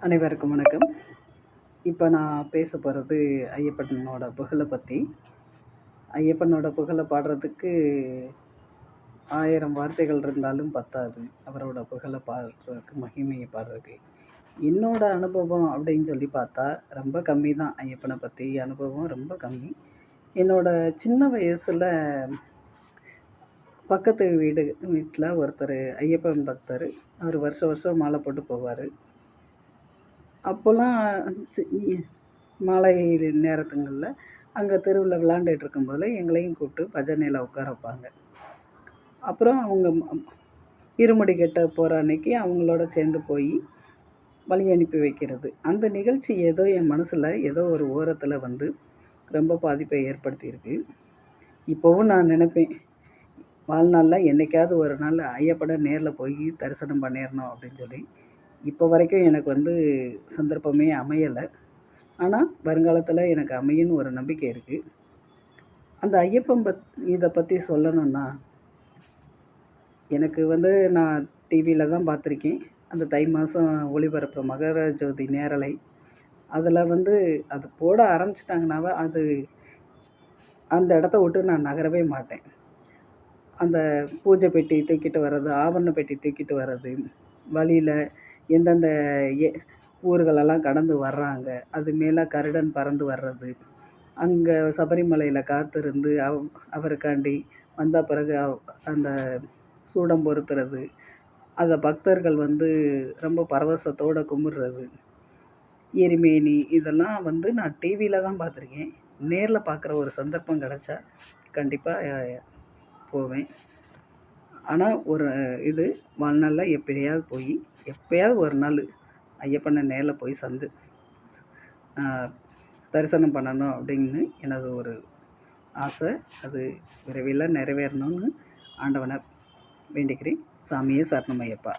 அனைவருக்கும் வணக்கம். இப்போ நான் பேச போகிறது ஐயப்பனோட புகழை பற்றி. ஐயப்பனோட புகழை பாடுறதுக்கு 1000 வார்த்தைகள் இருந்தாலும் பத்தாது. அவரோட புகழை பாடுறதுக்கு, மகிமையை பாடுறதுக்கு. என்னோட அனுபவம் அப்படின்னு சொல்லி பார்த்தா ரொம்ப கம்மி தான். ஐயப்பனை பற்றி அனுபவம் ரொம்ப கம்மி. என்னோட சின்ன வயசில் பக்கத்து வீட்டில் ஒருத்தர் ஐயப்பன் பக்தர். அவர் வருஷம் வருஷம் மாலை போட்டு போவார். அப்போல்லாம் மாலை நேரத்துங்களில் அங்கே தெருவில் விளாண்டுட்டு இருக்கும்போது எங்களையும் கூப்பிட்டு பஜனையில் உட்கார வைப்பாங்க. அப்புறம் அவங்க இருமுடி கட்ட போகிற அன்னைக்கு அவங்களோட சேர்ந்து போய் வழி அனுப்பி வைக்கிறது. அந்த நிகழ்ச்சி ஏதோ என் மனசில் ஏதோ ஒரு ஓரத்தில் வந்து ரொம்ப பாதிப்பை ஏற்படுத்தியிருக்கு. இப்போவும் நான் நினைப்பேன், வாழ்நாளில் என்றைக்காவது ஒரு நாள் ஐயப்பனை நேரில் போய் தரிசனம் பண்ணிடணும் அப்படின்னு சொல்லி. இப்போ வரைக்கும் எனக்கு வந்து சந்தர்ப்பமே அமையலை. ஆனால் வருங்காலத்தில் எனக்கு அமையும்னு ஒரு நம்பிக்கை இருக்குது. அந்த ஐயப்பன் இதை பற்றி சொல்லணுன்னா, எனக்கு வந்து நான் டிவியில் தான் பார்த்துருக்கேன். அந்த தை மாதம் ஒளிபரப்புற மகர ஜோதி நேரலை, அதில் வந்து அது போட ஆரம்பிச்சிட்டாங்கனாவே அந்த இடத்த விட்டு நான் நகரவே மாட்டேன். அந்த பூஜை பெட்டி தூக்கிட்டு வர்றது, ஆபரண பெட்டி தூக்கிட்டு வர்றது, வழியில் எந்தெந்த ஊர்களெல்லாம் கடந்து வர்றாங்க, அது மேலே கருடன் பறந்து வர்றது, அங்கே சபரிமலையில் காத்திருந்து அவருக்காண்டி வந்த பிறகு அந்த சூடம் பொருத்துறது, அதை பக்தர்கள் வந்து ரொம்ப பரவசத்தோடு கும்பிட்றது, எரிமேனி, இதெல்லாம் வந்து நான் டிவியில் தான் பார்த்துருக்கேன். நேரில் பார்க்குற ஒரு சந்தர்ப்பம் கிடச்சா கண்டிப்பாக போவேன். ஆனால் ஒரு இது வாழ்நாளில் எப்பயாவது ஒரு நாள் ஐயப்பனை நேரில் போய் தரிசனம் பண்ணணும் அப்படின்னு எனது ஒரு ஆசை. அது விரைவில் நிறைவேறணும்னு ஆண்டவனை வேண்டிக்கிறேன். சாமியே சரணம் ஐயப்பா.